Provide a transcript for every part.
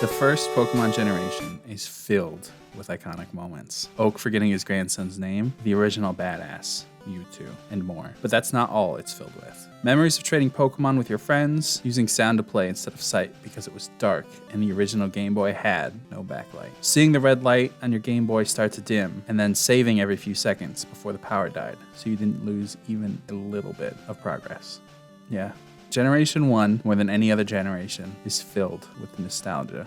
The first Pokemon generation is filled with iconic moments. Oak forgetting his grandson's name, the original badass, Mewtwo, and more. But that's not all it's filled with. Memories of trading Pokemon with your friends, using sound to play instead of sight because it was dark and the original Game Boy had no backlight. Seeing the red light on your Game Boy start to dim, and then saving every few seconds before the power died, so you didn't lose even a little bit of progress. Yeah. Generation 1, more than any other generation, is filled with nostalgia.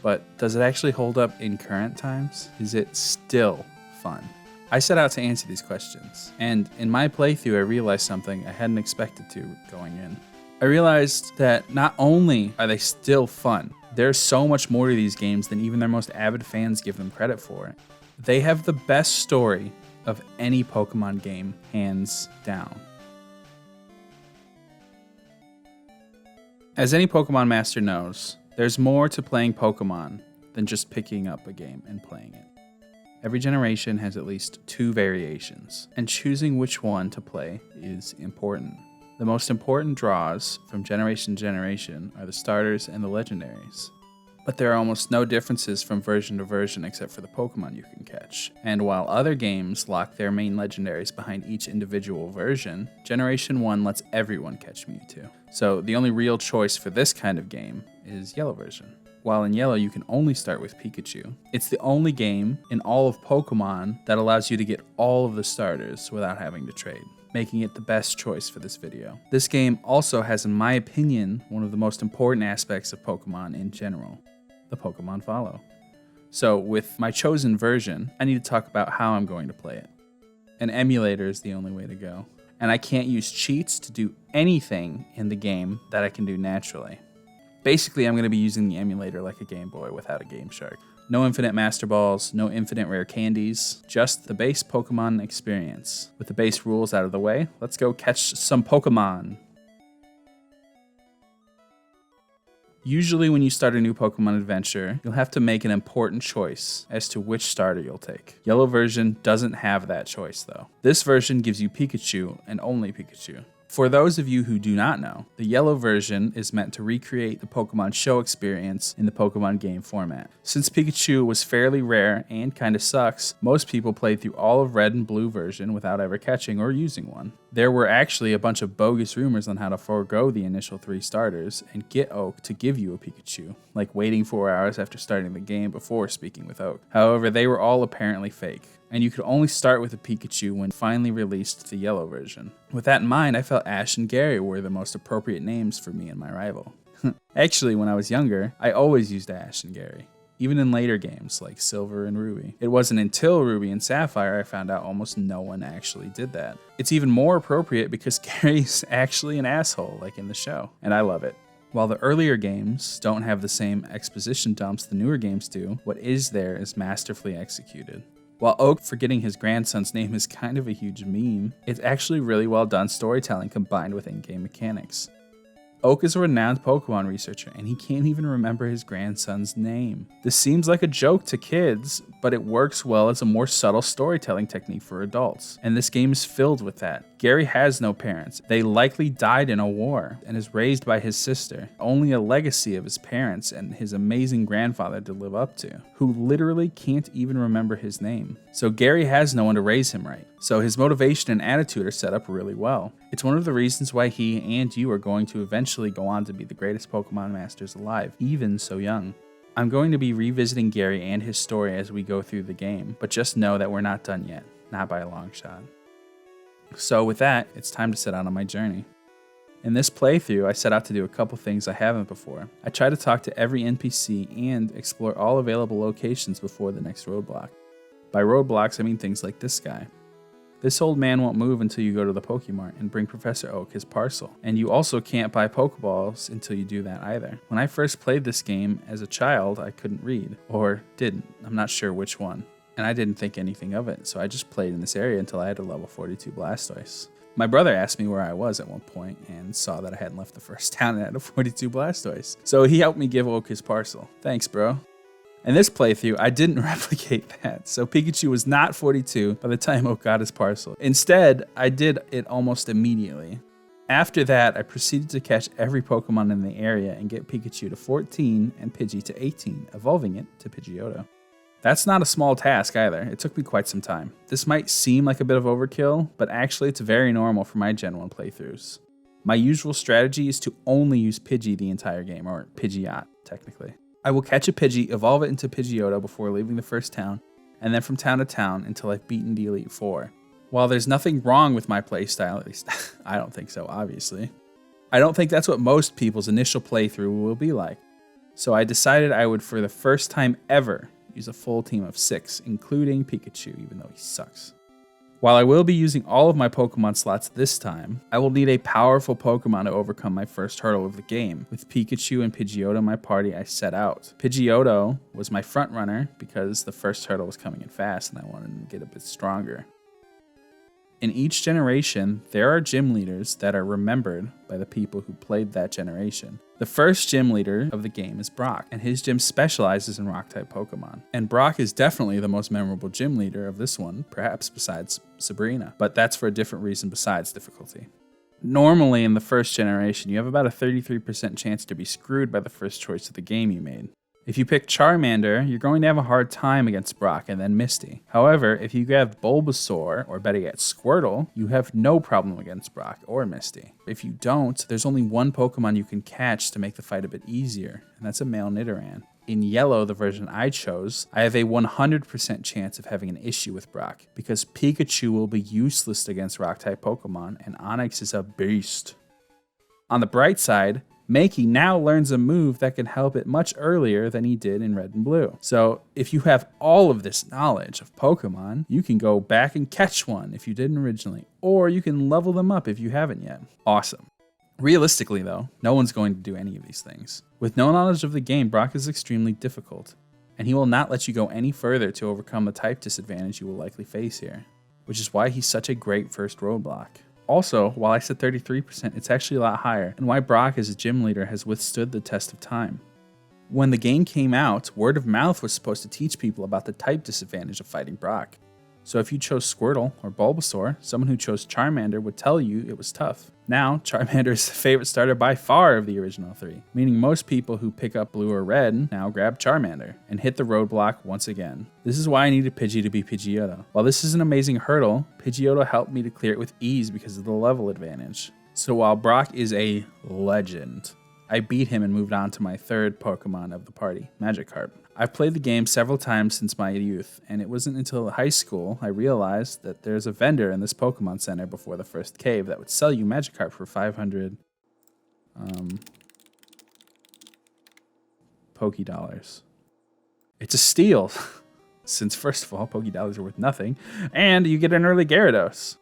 But does it actually hold up in current times? Is it still fun? I set out to answer these questions, and in my playthrough I realized something I hadn't expected to going in. I realized that not only are they still fun, there's so much more to these games than even their most avid fans give them credit for. They have the best story of any Pokemon game, hands down. As any Pokemon master knows, there's more to playing Pokemon than just picking up a game and playing it. Every generation has at least 2 variations, and choosing which one to play is important. The most important draws from generation to generation are the starters and the legendaries. But there are almost no differences from version to version except for the Pokemon you can catch. And while other games lock their main legendaries behind each individual version, Generation 1 lets everyone catch Mewtwo. So the only real choice for this kind of game is Yellow version. While in Yellow you can only start with Pikachu, it's the only game in all of Pokemon that allows you to get all of the starters without having to trade, making it the best choice for this video. This game also has, in my opinion, one of the most important aspects of Pokemon in general, the Pokemon follow. So with my chosen version, I need to talk about how I'm going to play it. An emulator is the only way to go, and I can't use cheats to do anything in the game that I can do naturally. Basically, I'm going to be using the emulator like a Game Boy without a Game Shark. No infinite Master Balls, no infinite rare candies, just the base Pokemon experience. With the base rules out of the way, let's go catch some Pokemon. Usually when you start a new Pokemon adventure, you'll have to make an important choice as to which starter you'll take. Yellow version doesn't have that choice though. This version gives you Pikachu and only Pikachu. For those of you who do not know, the Yellow version is meant to recreate the Pokemon show experience in the Pokemon game format. Since Pikachu was fairly rare and kinda sucks, most people played through all of Red and Blue version without ever catching or using one. There were actually a bunch of bogus rumors on how to forego the initial 3 starters and get Oak to give you a Pikachu, like waiting 4 hours after starting the game before speaking with Oak. However, they were all apparently fake, and you could only start with a Pikachu when finally released the Yellow version. With that in mind, I felt Ash and Gary were the most appropriate names for me and my rival. Actually, when I was younger, I always used Ash and Gary, even in later games like Silver and Ruby. It wasn't until Ruby and Sapphire I found out almost no one actually did that. It's even more appropriate because Gary's actually an asshole like in the show, and I love it. While the earlier games don't have the same exposition dumps the newer games do, what is there is masterfully executed. While Oak forgetting his grandson's name is kind of a huge meme, it's actually really well done storytelling combined with in-game mechanics. Oak is a renowned Pokemon researcher, and he can't even remember his grandson's name. This seems like a joke to kids, but it works well as a more subtle storytelling technique for adults, and this game is filled with that. Gary has no parents. They likely died in a war, and is raised by his sister, only a legacy of his parents and his amazing grandfather to live up to, who literally can't even remember his name. So Gary has no one to raise him right, so his motivation and attitude are set up really well. It's one of the reasons why he and you are going to eventually go on to be the greatest Pokemon masters alive, even so young. I'm going to be revisiting Gary and his story as we go through the game, but just know that we're not done yet, not by a long shot. So with that, it's time to set out on my journey. In this playthrough, I set out to do a couple things I haven't before. I try to talk to every NPC and explore all available locations before the next roadblock. By roadblocks, I mean things like this guy. This old man won't move until you go to the Pokemart and bring Professor Oak his parcel. And you also can't buy Pokeballs until you do that either. When I first played this game as a child, I couldn't read. Or didn't. I'm not sure which one. And I didn't think anything of it, so I just played in this area until I had a level 42 Blastoise. My brother asked me where I was at one point and saw that I hadn't left the first town and had a 42 Blastoise. So he helped me give Oak his parcel. Thanks, bro. In this playthrough, I didn't replicate that, so Pikachu was not 42 by the time Oak got his parcel. Instead, I did it almost immediately. After that, I proceeded to catch every Pokemon in the area and get Pikachu to 14 and Pidgey to 18, evolving it to Pidgeotto. That's not a small task either. It took me quite some time. This might seem like a bit of overkill, but actually it's very normal for my Gen 1 playthroughs. My usual strategy is to only use Pidgey the entire game, or Pidgeot, technically. I will catch a Pidgey, evolve it into Pidgeotto before leaving the first town, and then from town to town until I've beaten the Elite Four. While there's nothing wrong with my playstyle, at least I don't think so, obviously, I don't think that's what most people's initial playthrough will be like. So I decided I would, for the first time ever, use a full team of 6, including Pikachu, even though he sucks. While I will be using all of my Pokemon slots this time, I will need a powerful Pokemon to overcome my first hurdle of the game. With Pikachu and Pidgeotto in my party, I set out. Pidgeotto was my front runner because the first hurdle was coming in fast and I wanted him to get a bit stronger. In each generation, there are gym leaders that are remembered by the people who played that generation. The first gym leader of the game is Brock, and his gym specializes in rock-type Pokemon. And Brock is definitely the most memorable gym leader of this one, perhaps besides Sabrina, but that's for a different reason besides difficulty. Normally in the first generation, you have about a 33% chance to be screwed by the first choice of the game you made. If you pick Charmander, you're going to have a hard time against Brock and then Misty. However, if you grab Bulbasaur, or better yet Squirtle, you have no problem against Brock or Misty. If you don't, there's only one Pokemon you can catch to make the fight a bit easier, and that's a male Nidoran. In Yellow, the version I chose, I have a 100% chance of having an issue with Brock, because Pikachu will be useless against Rock-type Pokemon, and Onix is a beast. On the bright side, Mankey now learns a move that can help it much earlier than he did in Red and Blue. So if you have all of this knowledge of Pokemon, you can go back and catch one if you didn't originally, or you can level them up if you haven't yet. Awesome. Realistically though, no one's going to do any of these things. With no knowledge of the game, Brock is extremely difficult, and he will not let you go any further to overcome the type disadvantage you will likely face here, which is why he's such a great first roadblock. Also, while I said 33%, it's actually a lot higher, and why Brock as a gym leader has withstood the test of time. When the game came out, word of mouth was supposed to teach people about the type disadvantage of fighting Brock. So if you chose Squirtle or Bulbasaur, someone who chose Charmander would tell you it was tough. Now, Charmander is the favorite starter by far of the original 3, meaning most people who pick up Blue or Red now grab Charmander and hit the roadblock once again. This is why I needed Pidgey to be Pidgeotto. While this is an amazing hurdle, Pidgeotto helped me to clear it with ease because of the level advantage. So while Brock is a legend, I beat him and moved on to my third Pokemon of the party, Magikarp. I've played the game several times since my youth, and it wasn't until high school I realized that there's a vendor in this Pokemon Center before the first cave that would sell you Magikarp for 500 Pokédollars. It's a steal, since first of all, Pokédollars are worth nothing, and you get an early Gyarados.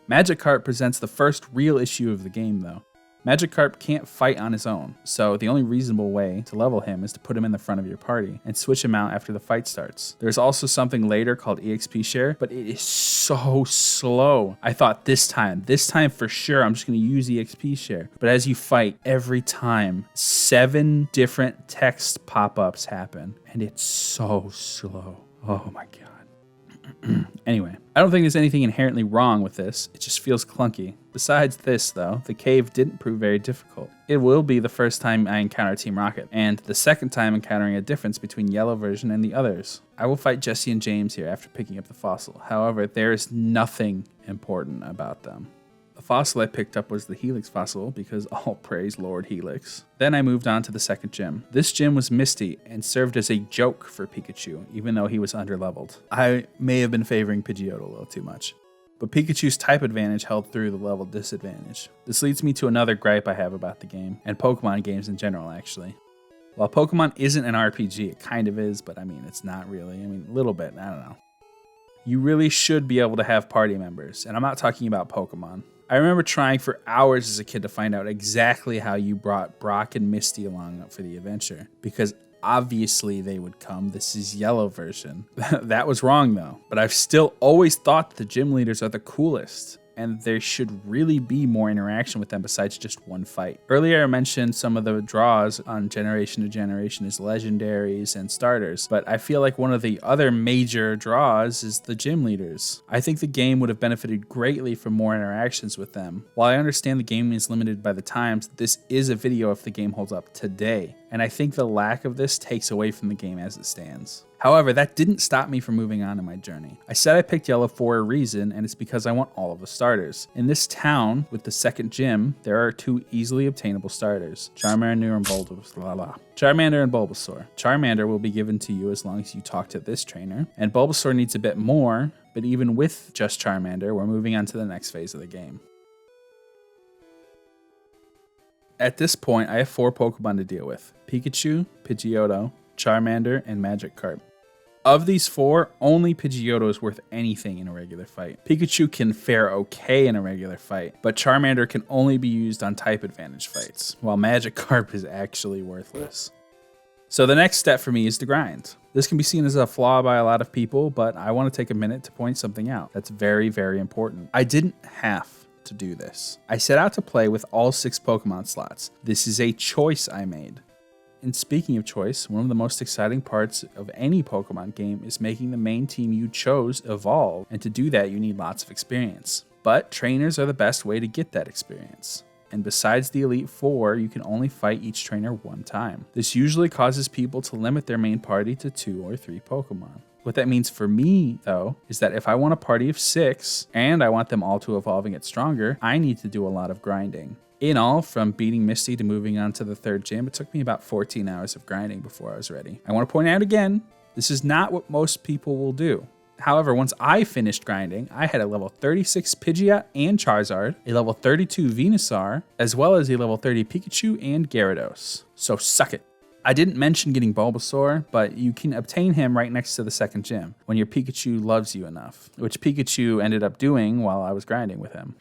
Magikarp presents the first real issue of the game though. Magikarp can't fight on his own, so the only reasonable way to level him is to put him in the front of your party and switch him out after the fight starts. There's also something later called EXP share, but it is so slow. I thought this time for sure, I'm just going to use EXP share. But as you fight, every time, 7 different text pop-ups happen, and it's so slow. Oh my god. Anyway, I don't think there's anything inherently wrong with this, it just feels clunky. Besides this though, the cave didn't prove very difficult. It will be the first time I encounter Team Rocket, and the second time encountering a difference between Yellow version and the others. I will fight Jesse and James here after picking up the fossil, however, there is nothing important about them. The fossil I picked up was the Helix fossil because all praise Lord Helix. Then I moved on to the second gym. This gym was Misty and served as a joke for Pikachu, even though he was underleveled. I may have been favoring Pidgeotto a little too much, but Pikachu's type advantage held through the level disadvantage. This leads me to another gripe I have about the game, and Pokemon games in general actually. While Pokemon isn't an RPG, it kind of is, but I mean, it's not really. I mean, a little bit, I don't know. You really should be able to have party members, and I'm not talking about Pokemon. I remember trying for hours as a kid to find out exactly how you brought Brock and Misty along for the adventure, because obviously they would come. This is Yellow version. That was wrong though, but I've still always thought the gym leaders are the coolest. and there should really be more interaction with them besides just one fight. Earlier I mentioned some of the draws on generation to generation is legendaries and starters, but I feel like one of the other major draws is the gym leaders. I think the game would have benefited greatly from more interactions with them. While I understand the game is limited by the times, this is a video if the game holds up today, and I think the lack of this takes away from the game as it stands. However, that didn't stop me from moving on in my journey. I said I picked Yellow for a reason, and it's because I want all of the starters. In this town, with the second gym, there are 2 easily obtainable starters, Charmander and Bulbasaur. Charmander will be given to you as long as you talk to this trainer, and Bulbasaur needs a bit more, but even with just Charmander, we're moving on to the next phase of the game. At this point, I have 4 Pokemon to deal with: Pikachu, Pidgeotto, Charmander, and Magikarp. Of these 4, only Pidgeotto is worth anything in a regular fight. Pikachu can fare okay in a regular fight, but Charmander can only be used on type advantage fights, while Magikarp is actually worthless. So the next step for me is to grind. This can be seen as a flaw by a lot of people, but I want to take a minute to point something out that's very, very important. I didn't have to do this. I set out to play with all 6 Pokemon slots. This is a choice I made. And speaking of choice, one of the most exciting parts of any Pokemon game is making the main team you chose evolve, and to do that you need lots of experience. But trainers are the best way to get that experience. And besides the Elite Four, you can only fight each trainer one time. This usually causes people to limit their main party to 2 or 3 Pokemon. What that means for me, though, is that if I want a party of 6, and I want them all to evolve and get stronger, I need to do a lot of grinding. In all, from beating Misty to moving on to the 3rd gym, it took me about 14 hours of grinding before I was ready. I want to point out again, this is not what most people will do. However, once I finished grinding, I had a level 36 Pidgeot and Charizard, a level 32 Venusaur, as well as a level 30 Pikachu and Gyarados. So suck it. I didn't mention getting Bulbasaur, but you can obtain him right next to the 2nd gym when your Pikachu loves you enough, which Pikachu ended up doing while I was grinding with him.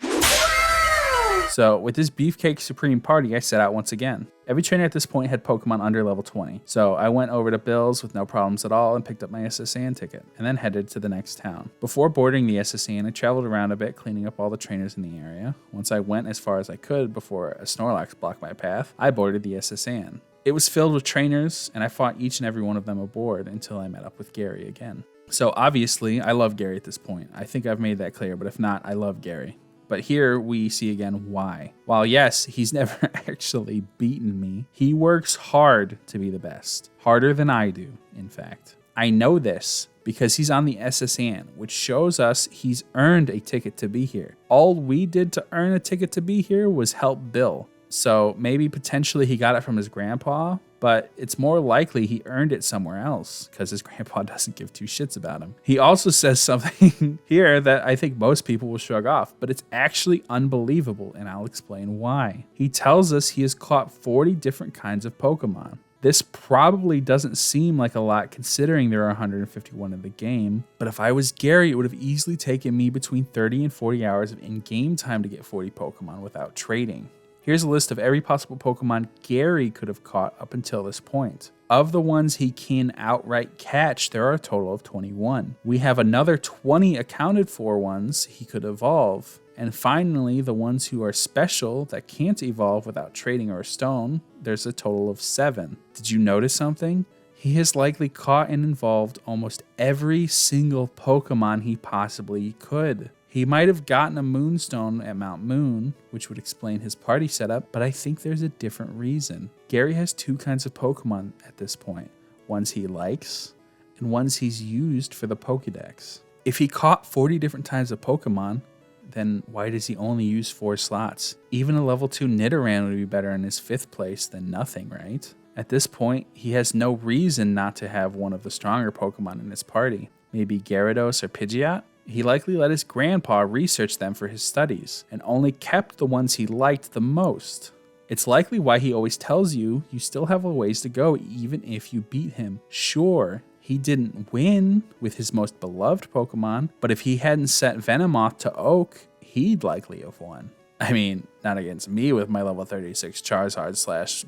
So with this Beefcake Supreme party, I set out once again. Every trainer at this point had Pokemon under level 20, so I went over to Bill's with no problems at all and picked up my SSN ticket, and then headed to the next town. Before boarding the SSN, I traveled around a bit, cleaning up all the trainers in the area. Once I went as far as I could before a Snorlax blocked my path, I boarded the SSN. It was filled with trainers, and I fought each and every one of them aboard until I met up with Gary again. So obviously, I love Gary at this point. I think I've made that clear, but if not, I love Gary. But here we see again why. While yes, he's never actually beaten me, he works hard to be the best. Harder than I do, in fact. I know this because he's on the SSN, which shows us he's earned a ticket to be here. All we did to earn a ticket to be here was help Bill. So maybe potentially he got it from his grandpa, but it's more likely he earned it somewhere else because his grandpa doesn't give 2 shits about him. He also says something here that I think most people will shrug off, but it's actually unbelievable, and I'll explain why. He tells us he has caught 40 different kinds of Pokemon. This probably doesn't seem like a lot considering there are 151 in the game, but if I was Gary, it would have easily taken me between 30 and 40 hours of in-game time to get 40 Pokemon without trading. Here's a list of every possible Pokemon Gary could have caught up until this point. Of the ones he can outright catch, there are a total of 21. We have another 20 accounted for ones he could evolve. And finally, the ones who are special that can't evolve without trading or a stone, there's a total of 7. Did you notice something? He has likely caught and evolved almost every single Pokemon he possibly could. He might have gotten a Moonstone at Mount Moon, which would explain his party setup, but I think there's a different reason. Gary has 2 kinds of Pokemon at this point, ones he likes and ones he's used for the Pokedex. If he caught 40 different types of Pokemon, then why does he only use 4 slots? Even a level 2 Nidoran would be better in his 5th place than nothing, right? At this point, he has no reason not to have one of the stronger Pokemon in his party. Maybe Gyarados or Pidgeot? He likely let his grandpa research them for his studies, and only kept the ones he liked the most. It's likely why he always tells you you still have a ways to go even if you beat him. Sure, he didn't win with his most beloved Pokemon, but if he hadn't set Venomoth to Oak, he'd likely have won. I mean, not against me with my level 36 Charizard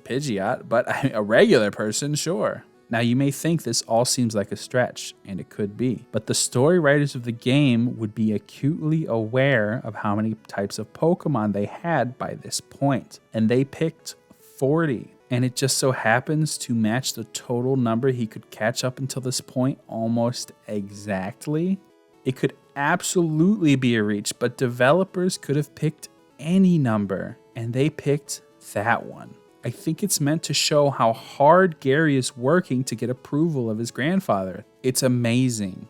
/ Pidgeot, but a regular person, sure. Now you may think this all seems like a stretch, and it could be, but the story writers of the game would be acutely aware of how many types of Pokemon they had by this point, and they picked 40. And it just so happens to match the total number he could catch up until this point almost exactly. It could absolutely be a reach, but developers could have picked any number, and they picked that one. I think it's meant to show how hard Gary is working to get approval of his grandfather. It's amazing.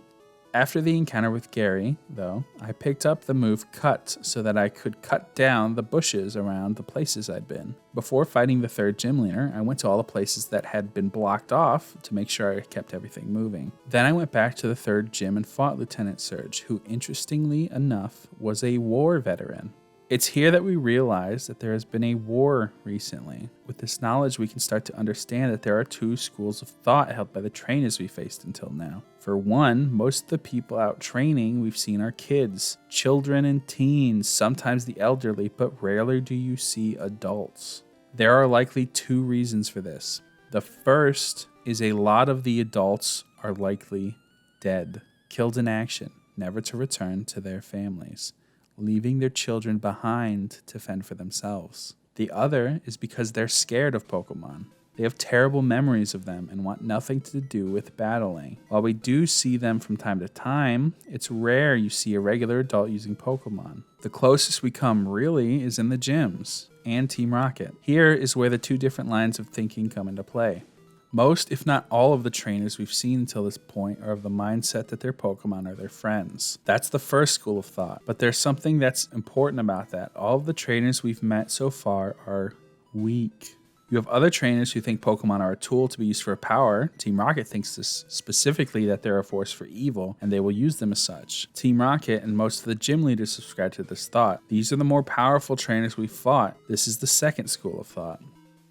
After the encounter with Gary, though, I picked up the move Cut so that I could cut down the bushes around the places I'd been. Before fighting the third gym leader, I went to all the places that had been blocked off to make sure I kept everything moving. Then I went back to the third gym and fought Lieutenant Surge, who interestingly enough was a war veteran. It's here that we realize that there has been a war recently. With this knowledge, we can start to understand that there are two schools of thought held by the trainers we faced until now. For one, most of the people out training we've seen are kids, children and teens, sometimes the elderly, but rarely do you see adults. There are likely two reasons for this. The first is a lot of the adults are likely dead, killed in action, never to return to their families, leaving their children behind to fend for themselves. The other is because they're scared of Pokemon. They have terrible memories of them and want nothing to do with battling. While we do see them from time to time, it's rare you see a regular adult using Pokemon. The closest we come really is in the gyms and Team Rocket. Here is where the two different lines of thinking come into play. Most, if not all, of the trainers we've seen until this point are of the mindset that their Pokemon are their friends. That's the first school of thought, but there's something that's important about that. All of the trainers we've met so far are weak. You have other trainers who think Pokemon are a tool to be used for power. Team Rocket thinks this specifically, that they're a force for evil, and they will use them as such. Team Rocket and most of the gym leaders subscribe to this thought. These are the more powerful trainers we've fought. This is the second school of thought.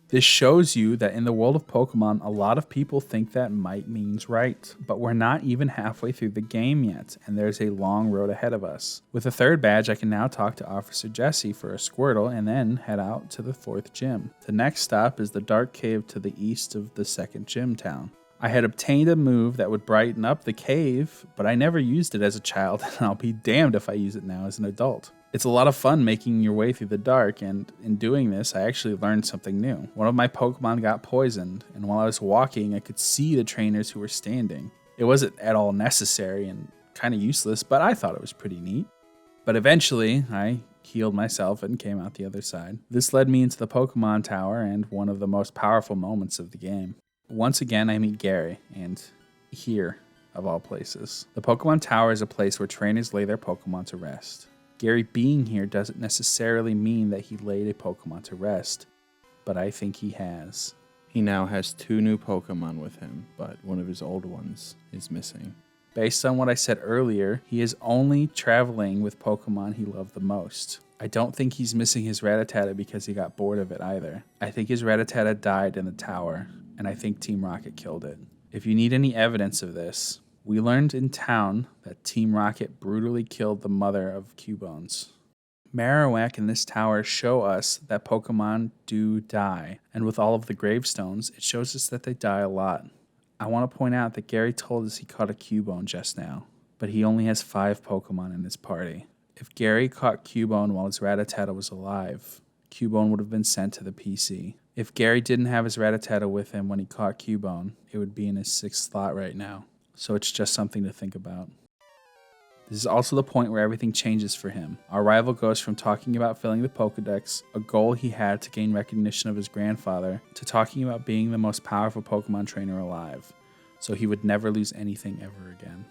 This shows you that in the world of Pokemon, a lot of people think that might means right, but we're not even halfway through the game yet, and there's a long road ahead of us. With a third badge, I can now talk to Officer Jesse for a Squirtle and then head out to the fourth gym. The next stop is the dark cave to the east of the second gym town. I had obtained a move that would brighten up the cave, but I never used it as a child, and I'll be damned if I use it now as an adult. It's a lot of fun making your way through the dark, and in doing this, I actually learned something new. One of my Pokemon got poisoned, and while I was walking, I could see the trainers who were standing. It wasn't at all necessary and kind of useless, but I thought it was pretty neat. But eventually, I healed myself and came out the other side. This led me into the Pokemon Tower and one of the most powerful moments of the game. Once again, I meet Gary, and here, of all places. The Pokemon Tower is a place where trainers lay their Pokemon to rest. Gary being here doesn't necessarily mean that he laid a Pokemon to rest, but I think he has. He now has 2 new Pokemon with him, but one of his old ones is missing. Based on what I said earlier, he is only traveling with Pokemon he loved the most. I don't think he's missing his Rattata because he got bored of it either. I think his Rattata died in the tower, and I think Team Rocket killed it. If you need any evidence of this, we learned in town that Team Rocket brutally killed the mother of Cubones. Marowak and this tower show us that Pokemon do die, and with all of the gravestones, it shows us that they die a lot. I want to point out that Gary told us he caught a Cubone just now, but he only has 5 Pokemon in his party. If Gary caught Cubone while his Rattata was alive, Cubone would have been sent to the PC. If Gary didn't have his Rattata with him when he caught Cubone, it would be in his 6th slot right now. So it's just something to think about. This is also the point where everything changes for him. Our rival goes from talking about filling the Pokedex, a goal he had to gain recognition of his grandfather, to talking about being the most powerful Pokemon trainer alive, so he would never lose anything ever again.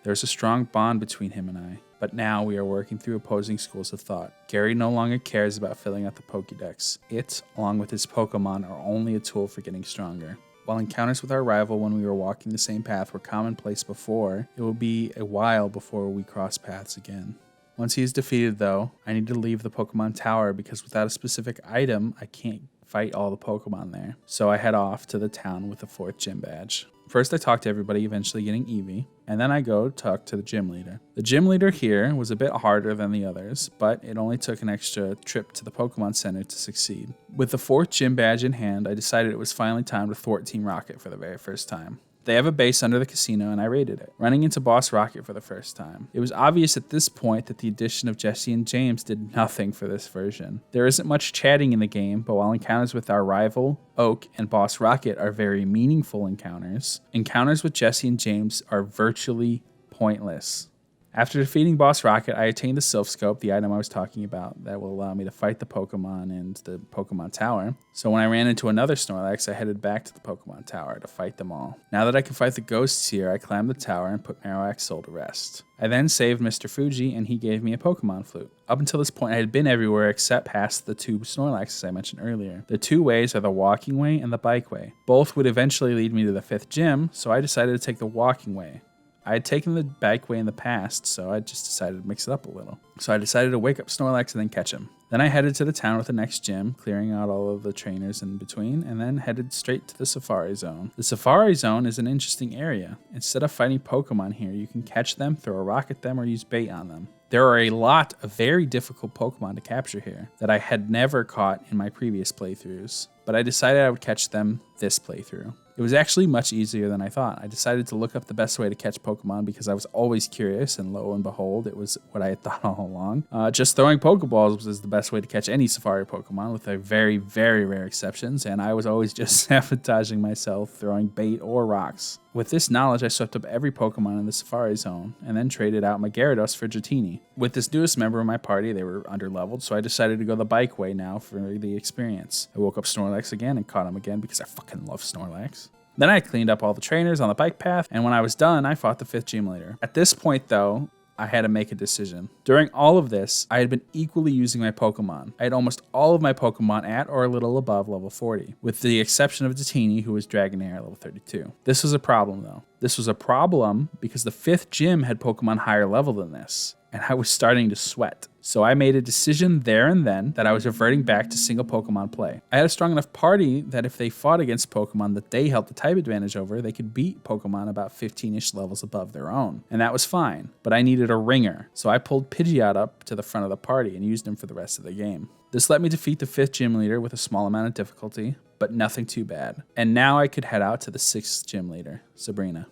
There's a strong bond between him and I, but now we are working through opposing schools of thought. Gary no longer cares about filling out the Pokedex. It, along with his Pokemon, are only a tool for getting stronger. While encounters with our rival when we were walking the same path were commonplace before, it will be a while before we cross paths again. Once he is defeated though, I need to leave the Pokemon Tower because without a specific item, I can't fight all the Pokemon there. So I head off to the town with the 4th gym badge. First, I talk to everybody, eventually getting Eevee, and then I go talk to the gym leader. The gym leader here was a bit harder than the others, but it only took an extra trip to the Pokemon Center to succeed. With the 4th gym badge in hand, I decided it was finally time to thwart Team Rocket for the very first time. They have a base under the casino, and I raided it, running into Boss Rocket for the first time. It was obvious at this point that the addition of Jesse and James did nothing for this version. There isn't much chatting in the game, but while encounters with our rival, Oak, and Boss Rocket are very meaningful encounters, encounters with Jesse and James are virtually pointless. After defeating Boss Rocket, I attained the Sylph Scope, the item I was talking about, that will allow me to fight the Pokemon in the Pokemon Tower. So when I ran into another Snorlax, I headed back to the Pokemon Tower to fight them all. Now that I can fight the ghosts here, I climbed the tower and put Marowak's soul to rest. I then saved Mr. Fuji, and he gave me a Pokemon Flute. Up until this point, I had been everywhere except past the 2 Snorlaxes I mentioned earlier. The 2 ways are the walking way and the bike way. Both would eventually lead me to the 5th gym, so I decided to take the walking way. I had taken the bike way in the past, so I just decided to mix it up a little. So I decided to wake up Snorlax and then catch him. Then I headed to the town with the next gym, clearing out all of the trainers in between, and then headed straight to the Safari Zone. The Safari Zone is an interesting area. Instead of fighting Pokemon here, you can catch them, throw a rock at them, or use bait on them. There are a lot of very difficult Pokemon to capture here that I had never caught in my previous playthroughs, but I decided I would catch them this playthrough. It was actually much easier than I thought. I decided to look up the best way to catch Pokemon because I was always curious, and lo and behold, it was what I had thought all along. Just throwing Pokeballs was the best way to catch any Safari Pokemon, with a very, very rare exceptions, and I was always just sabotaging myself, throwing bait or rocks. With this knowledge, I swept up every Pokemon in the Safari Zone, and then traded out my Gyarados for Dratini. With this newest member of my party, they were underleveled, so I decided to go the bike way now for the experience. I woke up Snorlax again and caught him again because I fucking love Snorlax. Then I cleaned up all the trainers on the bike path, and when I was done, I fought the 5th gym leader. At this point, though, I had to make a decision. During all of this, I had been equally using my Pokemon. I had almost all of my Pokemon at or a little above level 40, with the exception of Dratini, who was Dragonair at level 32. This was a problem, though. This was a problem because the 5th gym had Pokemon higher level than this, and I was starting to sweat. So I made a decision there and then that I was reverting back to single Pokemon play. I had a strong enough party that if they fought against Pokemon that they held the type advantage over, they could beat Pokemon about 15-ish levels above their own. And that was fine, but I needed a ringer. So I pulled Pidgeot up to the front of the party and used him for the rest of the game. This let me defeat the 5th gym leader with a small amount of difficulty, but nothing too bad. And now I could head out to the 6th gym leader, Sabrina.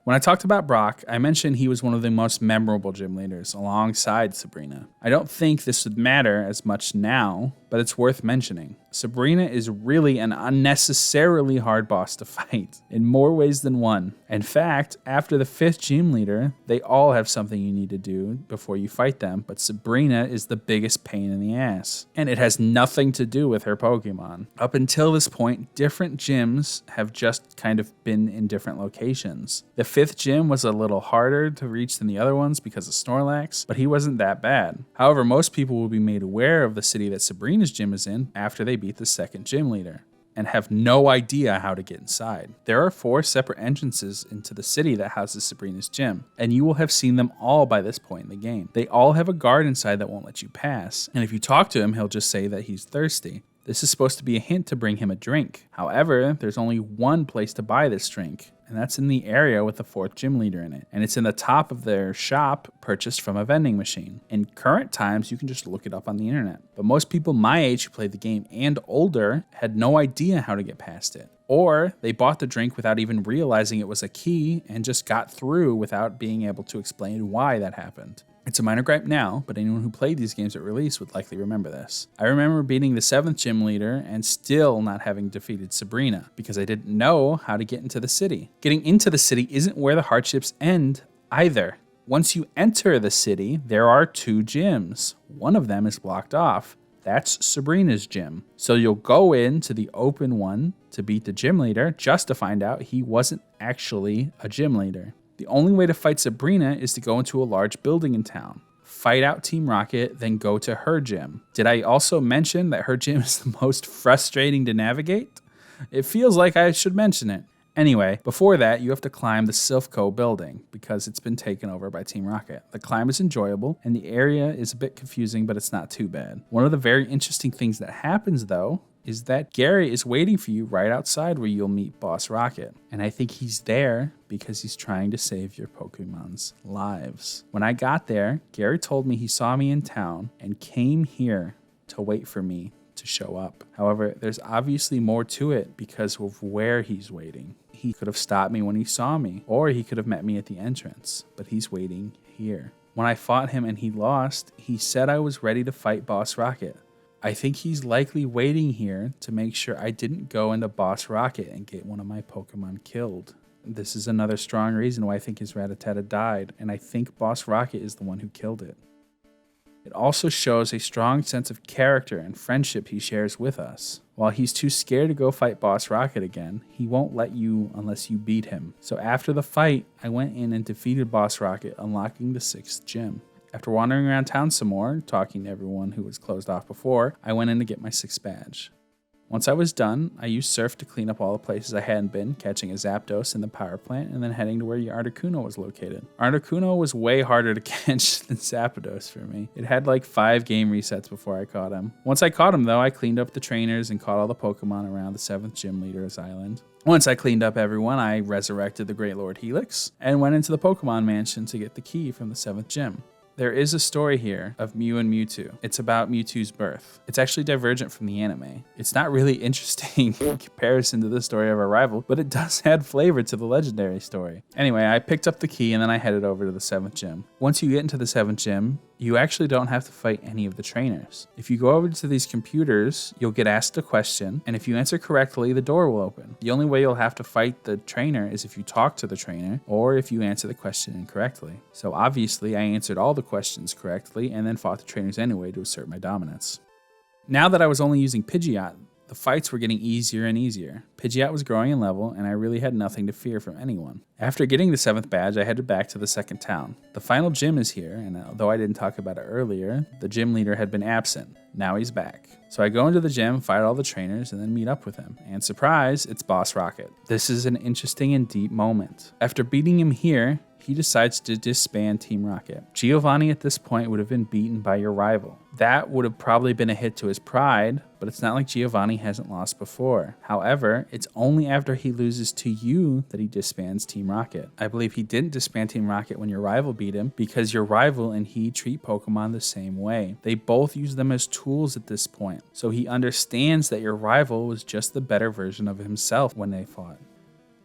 When I talked about Brock, I mentioned he was one of the most memorable gym leaders alongside Sabrina. I don't think this would matter as much now, but it's worth mentioning. Sabrina is really an unnecessarily hard boss to fight, in more ways than one. In fact, after the 5th gym leader, they all have something you need to do before you fight them, but Sabrina is the biggest pain in the ass. And it has nothing to do with her Pokemon. Up until this point, different gyms have just kind of been in different locations. The 5th gym was a little harder to reach than the other ones because of Snorlax, but he wasn't that bad. However, most people will be made aware of the city that Sabrina's gym is in after they beat the 2nd gym leader, and have no idea how to get inside. There are 4 separate entrances into the city that houses Sabrina's gym, and you will have seen them all by this point in the game. They all have a guard inside that won't let you pass, and if you talk to him, he'll just say that he's thirsty. This is supposed to be a hint to bring him a drink. However, there's only one place to buy this drink, and that's in the area with the 4th gym leader in it. And it's in the top of their shop, purchased from a vending machine. In current times, you can just look it up on the internet. But most people my age who played the game and older had no idea how to get past it. Or they bought the drink without even realizing it was a key and just got through without being able to explain why that happened. It's a minor gripe now, but anyone who played these games at release would likely remember this. I remember beating the 7th gym leader and still not having defeated Sabrina because I didn't know how to get into the city. Getting into the city isn't where the hardships end either. Once you enter the city, there are 2 gyms. One of them is blocked off. That's Sabrina's gym. So you'll go into the open one to beat the gym leader just to find out he wasn't actually a gym leader. The only way to fight Sabrina is to go into a large building in town, fight out Team Rocket, then go to her gym. Did I also mention that her gym is the most frustrating to navigate? It feels like I should mention it. Anyway, before that, you have to climb the Silphco building because it's been taken over by Team Rocket. The climb is enjoyable, and the area is a bit confusing, but it's not too bad. One of the very interesting things that happens, though, is that Gary is waiting for you right outside where you'll meet Boss Rocket. And I think he's there because he's trying to save your Pokemon's lives. When I got there, Gary told me he saw me in town and came here to wait for me to show up. However, there's obviously more to it because of where he's waiting. He could have stopped me when he saw me, or he could have met me at the entrance, but he's waiting here. When I fought him and he lost, he said I was ready to fight Boss Rocket. I think he's likely waiting here to make sure I didn't go into Boss Rocket and get one of my Pokemon killed. This is another strong reason why I think his Rattata died, and I think Boss Rocket is the one who killed it. It also shows a strong sense of character and friendship he shares with us. While he's too scared to go fight Boss Rocket again, he won't let you unless you beat him. So after the fight, I went in and defeated Boss Rocket, unlocking the 6th gym. After wandering around town some more, talking to everyone who was closed off before, I went in to get my 6th badge. Once I was done, I used Surf to clean up all the places I hadn't been, catching a Zapdos in the power plant, and then heading to where your Articuno was located. Articuno was way harder to catch than Zapdos for me. It had like 5 game resets before I caught him. Once I caught him though, I cleaned up the trainers and caught all the Pokemon around the 7th Gym Leader's Island. Once I cleaned up everyone, I resurrected the Great Lord Helix, and went into the Pokemon Mansion to get the key from the 7th Gym. There is a story here of Mew and Mewtwo. It's about Mewtwo's birth. It's actually divergent from the anime. It's not really interesting in comparison to the story of our rival, but it does add flavor to the legendary story. Anyway, I picked up the key and then I headed over to the 7th gym. Once you get into the 7th gym, you actually don't have to fight any of the trainers. If you go over to these computers, you'll get asked a question, and if you answer correctly, the door will open. The only way you'll have to fight the trainer is if you talk to the trainer, or if you answer the question incorrectly. So obviously, I answered all the questions correctly, and then fought the trainers anyway to assert my dominance. Now that I was only using Pidgeot, the fights were getting easier and easier. Pidgeot was growing in level, and I really had nothing to fear from anyone. After getting the 7th badge, I headed back to the 2nd town. The final gym is here, and although I didn't talk about it earlier, the gym leader had been absent. Now he's back. So I go into the gym, fight all the trainers, and then meet up with him. And surprise, it's Boss Rocket. This is an interesting and deep moment. After beating him here, he decides to disband Team Rocket. Giovanni at this point would have been beaten by your rival. That would have probably been a hit to his pride, but it's not like Giovanni hasn't lost before. However, it's only after he loses to you that he disbands Team Rocket. I believe he didn't disband Team Rocket when your rival beat him because your rival and he treat Pokemon the same way. They both use them as tools at this point, so he understands that your rival was just the better version of himself when they fought.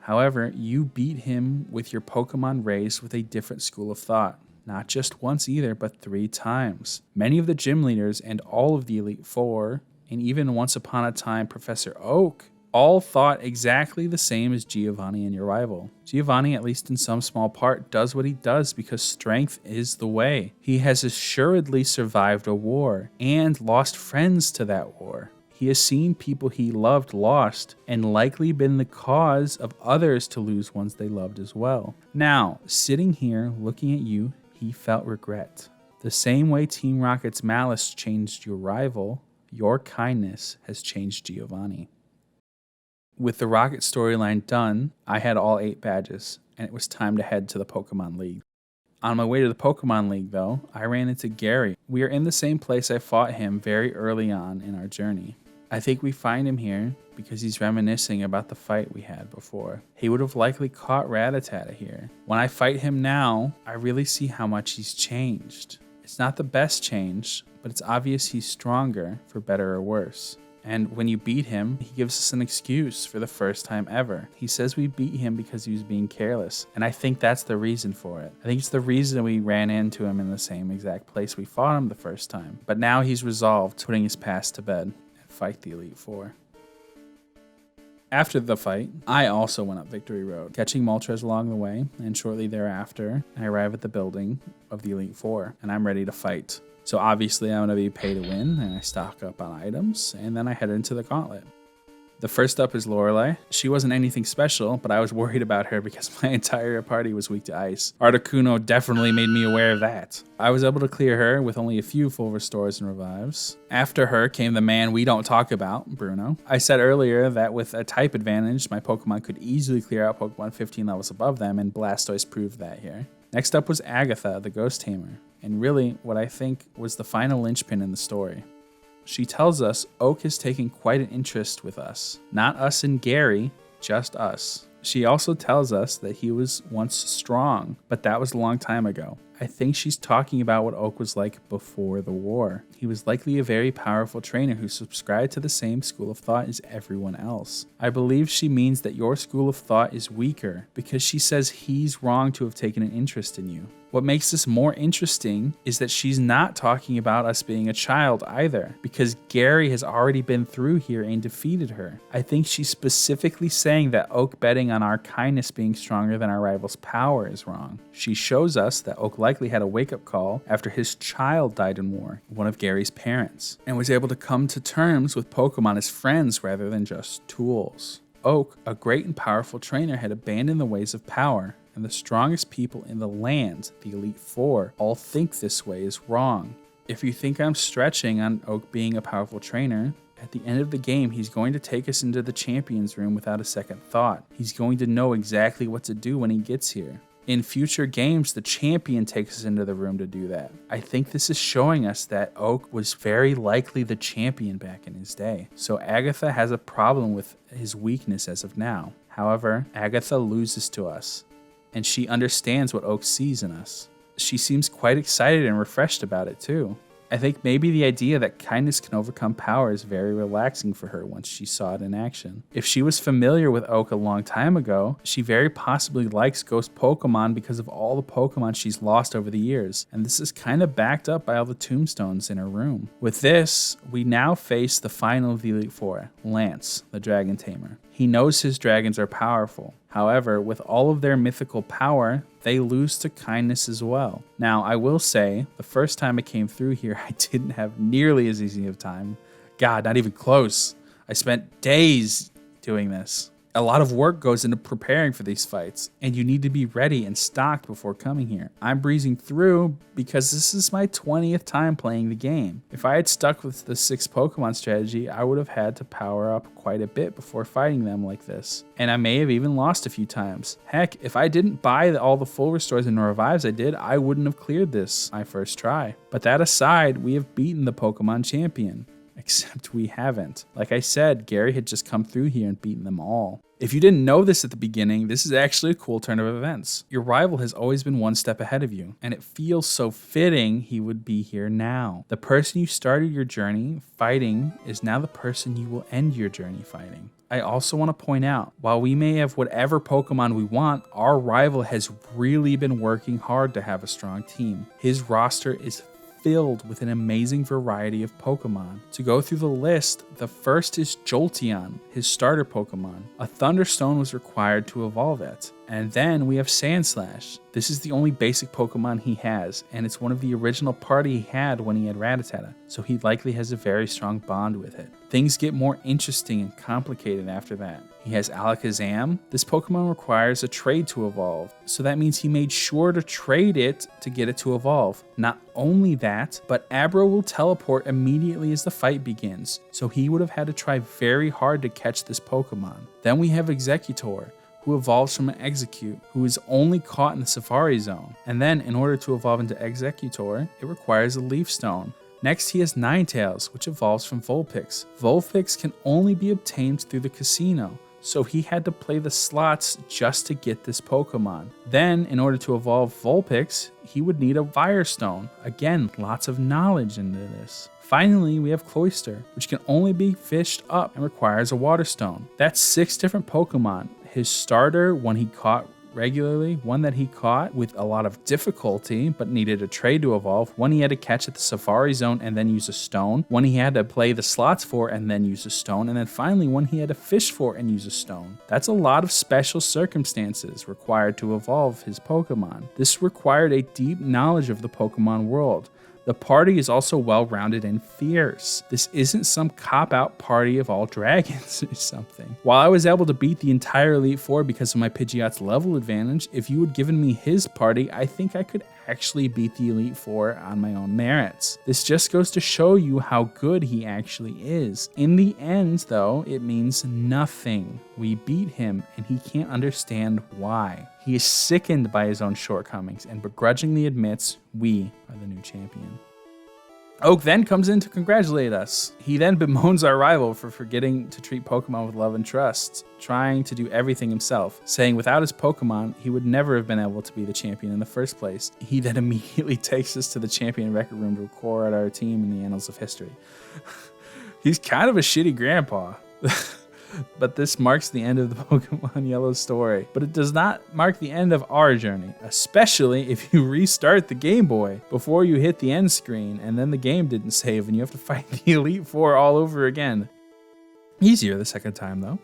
However, you beat him with your Pokemon raised with a different school of thought. Not just once either, but 3 times. Many of the gym leaders and all of the Elite Four, and even once upon a time Professor Oak, all thought exactly the same as Giovanni and your rival. Giovanni, at least in some small part, does what he does because strength is the way. He has assuredly survived a war and lost friends to that war. He has seen people he loved lost and likely been the cause of others to lose ones they loved as well. Now, sitting here looking at you, he felt regret. The same way Team Rocket's malice changed your rival, your kindness has changed Giovanni. With the Rocket storyline done, I had all 8 badges, and it was time to head to the Pokemon League. On my way to the Pokemon League, though, I ran into Gary. We are in the same place I fought him very early on in our journey. I think we find him here because he's reminiscing about the fight we had before. He would have likely caught Rattata here. When I fight him now, I really see how much he's changed. It's not the best change, but it's obvious he's stronger, for better or worse. And when you beat him, he gives us an excuse for the first time ever. He says we beat him because he was being careless, and I think that's the reason for it. I think it's the reason we ran into him in the same exact place we fought him the first time. But now he's resolved, putting his past to bed, and fight the Elite Four. After the fight, I also went up Victory Road, catching Moltres along the way, and shortly thereafter, I arrive at the building of the Elite Four, and I'm ready to fight. So obviously I'm going to be pay to win, and I stock up on items, and then I head into the gauntlet. The first up is Lorelei. She wasn't anything special, but I was worried about her because my entire party was weak to ice. Articuno definitely made me aware of that. I was able to clear her with only a few full restores and revives. After her came the man we don't talk about, Bruno. I said earlier that with a type advantage, my Pokemon could easily clear out Pokemon 15 levels above them, and Blastoise proved that here. Next up was Agatha, the Ghost Tamer, and really what I think was the final linchpin in the story. She tells us Oak has taken quite an interest with us. Not us and Gary, just us. She also tells us that he was once strong, but that was a long time ago. I think she's talking about what Oak was like before the war. He was likely a very powerful trainer who subscribed to the same school of thought as everyone else. I believe she means that your school of thought is weaker because she says he's wrong to have taken an interest in you. What makes this more interesting is that she's not talking about us being a child either, because Gary has already been through here and defeated her. I think she's specifically saying that Oak betting on our kindness being stronger than our rival's power is wrong. She shows us that Oak likely had a wake-up call after his child died in war, one of Gary's parents, and was able to come to terms with Pokemon as friends rather than just tools. Oak, a great and powerful trainer, had abandoned the ways of power, and the strongest people in the land, the Elite Four, all think this way is wrong. If you think I'm stretching on Oak being a powerful trainer, at the end of the game, he's going to take us into the champions room without a second thought. He's going to know exactly what to do when he gets here. In future games, the champion takes us into the room to do that. I think this is showing us that Oak was very likely the champion back in his day. So Agatha has a problem with his weakness as of now. However, Agatha loses to us, and she understands what Oak sees in us. She seems quite excited and refreshed about it too. I think maybe the idea that kindness can overcome power is very relaxing for her once she saw it in action. If she was familiar with Oak a long time ago, she very possibly likes ghost Pokemon because of all the Pokemon she's lost over the years, and this is kind of backed up by all the tombstones in her room. With this, we now face the final of the Elite Four, Lance, the Dragon Tamer. He knows his dragons are powerful. However, with all of their mythical power, they lose to kindness as well. Now, I will say, the first time I came through here, I didn't have nearly as easy of time. God, not even close. I spent days doing this. A lot of work goes into preparing for these fights, and you need to be ready and stocked before coming here. I'm breezing through because this is my 20th time playing the game. If I had stuck with the 6 Pokemon strategy, I would have had to power up quite a bit before fighting them like this. And I may have even lost a few times. Heck, if I didn't buy all the full restores and revives I did, I wouldn't have cleared this my first try. But that aside, we have beaten the Pokemon champion. Except we haven't. Like I said, Gary had just come through here and beaten them all. If you didn't know this at the beginning, this is actually a cool turn of events. Your rival has always been one step ahead of you, and it feels so fitting he would be here now. The person you started your journey fighting is now the person you will end your journey fighting. I also want to point out, while we may have whatever Pokemon we want, our rival has really been working hard to have a strong team. His roster is filled with an amazing variety of Pokemon. To go through the list, the first is Jolteon, his starter Pokemon. A Thunderstone was required to evolve it. And then we have Sandslash. This is the only basic Pokemon he has, and it's one of the original party he had when he had Rattata, so he likely has a very strong bond with it. Things get more interesting and complicated after that. He has Alakazam. This Pokemon requires a trade to evolve, so that means he made sure to trade it to get it to evolve. Not only that, but Abra will teleport immediately as the fight begins, so he would have had to try very hard to catch this Pokemon. Then we have Exeggutor, who evolves from an Execute, who is only caught in the Safari Zone. And then, in order to evolve into Exeggutor, it requires a Leaf Stone. Next, he has Ninetales, which evolves from Vulpix. Vulpix can only be obtained through the casino, so he had to play the slots just to get this Pokemon. Then, in order to evolve Vulpix, he would need a Firestone. Again, lots of knowledge into this. Finally, we have Cloyster, which can only be fished up and requires a Water Stone. That's 6 different Pokemon. His starter, one he caught regularly, one that he caught with a lot of difficulty but needed a trade to evolve, one he had to catch at the Safari Zone and then use a stone, one he had to play the slots for and then use a stone, and then finally one he had to fish for and use a stone. That's a lot of special circumstances required to evolve his Pokemon. This required a deep knowledge of the Pokemon world. The party is also well-rounded and fierce. This isn't some cop-out party of all dragons or something. While I was able to beat the entire Elite Four because of my Pidgeot's level advantage, if you had given me his party, I think I could actually beat the Elite Four on my own merits. This just goes to show you how good he actually is. In the end, though, it means nothing. We beat him, and he can't understand why. He is sickened by his own shortcomings and begrudgingly admits we are the new champion. Oak then comes in to congratulate us. He then bemoans our rival for forgetting to treat Pokemon with love and trust, trying to do everything himself, saying without his Pokemon, he would never have been able to be the champion in the first place. He then immediately takes us to the champion record room to record our team in the annals of history. He's kind of a shitty grandpa. But this marks the end of the Pokemon Yellow story. But it does not mark the end of our journey, especially if you restart the Game Boy before you hit the end screen and then the game didn't save and you have to fight the Elite Four all over again. Easier the second time though.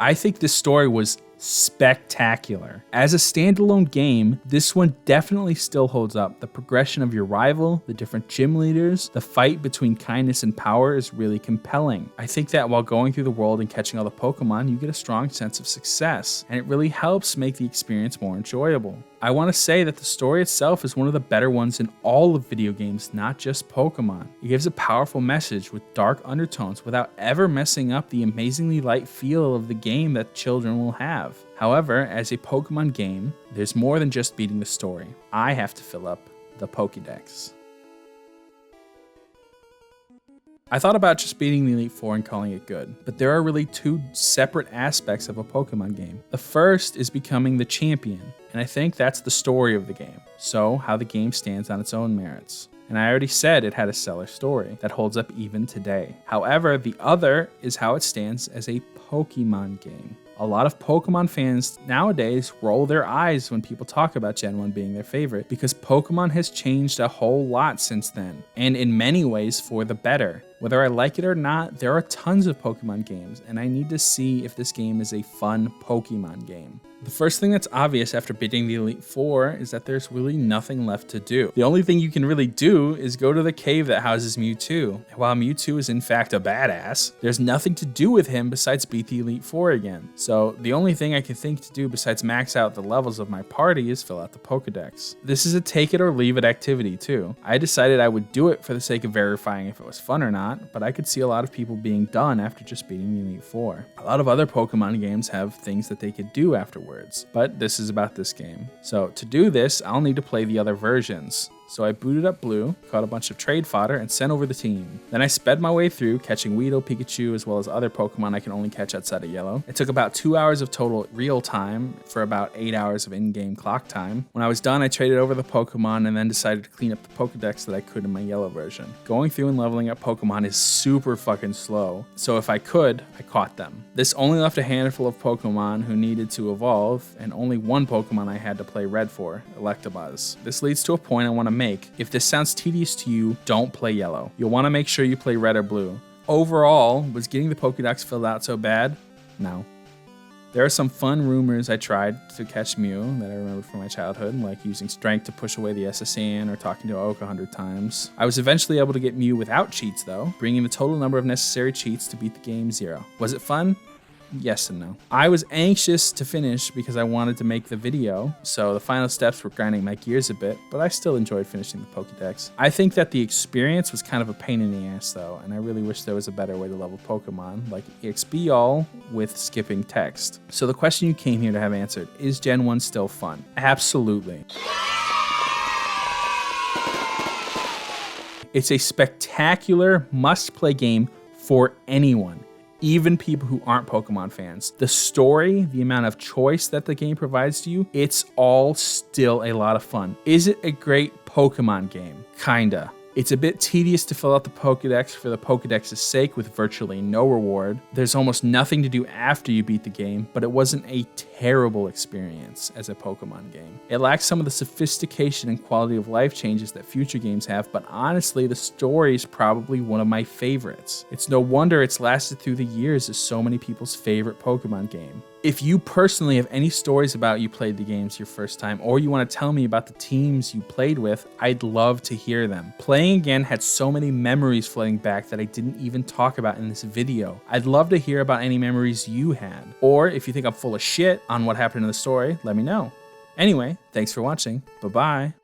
I think this story was spectacular. As a standalone game, this one definitely still holds up. The progression of your rival, the different gym leaders, the fight between kindness and power is really compelling. I think that while going through the world and catching all the Pokemon, you get a strong sense of success, and it really helps make the experience more enjoyable. I want to say that the story itself is one of the better ones in all of video games, not just Pokemon. It gives a powerful message with dark undertones without ever messing up the amazingly light feel of the game that children will have. However, as a Pokemon game, there's more than just beating the story. I have to fill up the Pokédex. I thought about just beating the Elite Four and calling it good, but there are really two separate aspects of a Pokemon game. The first is becoming the champion, and I think that's the story of the game, so how the game stands on its own merits. And I already said it had a stellar story that holds up even today. However, the other is how it stands as a Pokemon game. A lot of Pokemon fans nowadays roll their eyes when people talk about Gen 1 being their favorite because Pokemon has changed a whole lot since then, and in many ways for the better. Whether I like it or not, there are tons of Pokemon games, and I need to see if this game is a fun Pokemon game. The first thing that's obvious after beating the Elite Four is that there's really nothing left to do. The only thing you can really do is go to the cave that houses Mewtwo. While Mewtwo is in fact a badass, there's nothing to do with him besides beat the Elite Four again. So the only thing I can think to do besides max out the levels of my party is fill out the Pokédex. This is a take it or leave it activity too. I decided I would do it for the sake of verifying if it was fun or not, but I could see a lot of people being done after just beating the Elite Four. A lot of other Pokemon games have things that they could do afterwards, but this is about this game. So to do this, I'll need to play the other versions. So I booted up Blue, caught a bunch of trade fodder, and sent over the team. Then I sped my way through, catching Weedle, Pikachu, as well as other Pokemon I can only catch outside of Yellow. It took about 2 hours of total real time for about 8 hours of in-game clock time. When I was done, I traded over the Pokemon and then decided to clean up the Pokedex that I could in my Yellow version. Going through and leveling up Pokemon is super fucking slow, so if I could, I caught them. This only left a handful of Pokemon who needed to evolve, and only one Pokemon I had to play red for, Electabuzz. This leads to a point I want to make. If this sounds tedious to you, don't play Yellow. You'll want to make sure you play red or blue. Overall, was getting the Pokédex filled out so bad? No. There are some fun rumors I tried to catch Mew that I remember from my childhood, like using strength to push away the SSN or talking to Oak 100 times. I was eventually able to get Mew without cheats though, bringing the total number of necessary cheats to beat the game 0. Was it fun? Yes and no. I was anxious to finish because I wanted to make the video, so the final steps were grinding my gears a bit, but I still enjoyed finishing the Pokédex. I think that the experience was kind of a pain in the ass though, and I really wish there was a better way to level Pokemon, like EXP all with skipping text. So the question you came here to have answered, is Gen 1 still fun? Absolutely. It's a spectacular must-play game for anyone. Even people who aren't Pokemon fans. The story, the amount of choice that the game provides to you, it's all still a lot of fun. Is it a great Pokemon game? Kinda. It's a bit tedious to fill out the Pokédex for the Pokédex's sake with virtually no reward. There's almost nothing to do after you beat the game, but it wasn't a terrible experience as a Pokemon game. It lacks some of the sophistication and quality of life changes that future games have, but honestly, the story is probably one of my favorites. It's no wonder it's lasted through the years as so many people's favorite Pokemon game. If you personally have any stories about you played the games your first time, or you want to tell me about the teams you played with, I'd love to hear them. Playing again had so many memories flooding back that I didn't even talk about in this video. I'd love to hear about any memories you had. Or if you think I'm full of shit on what happened in the story, let me know. Anyway, thanks for watching. Bye-bye.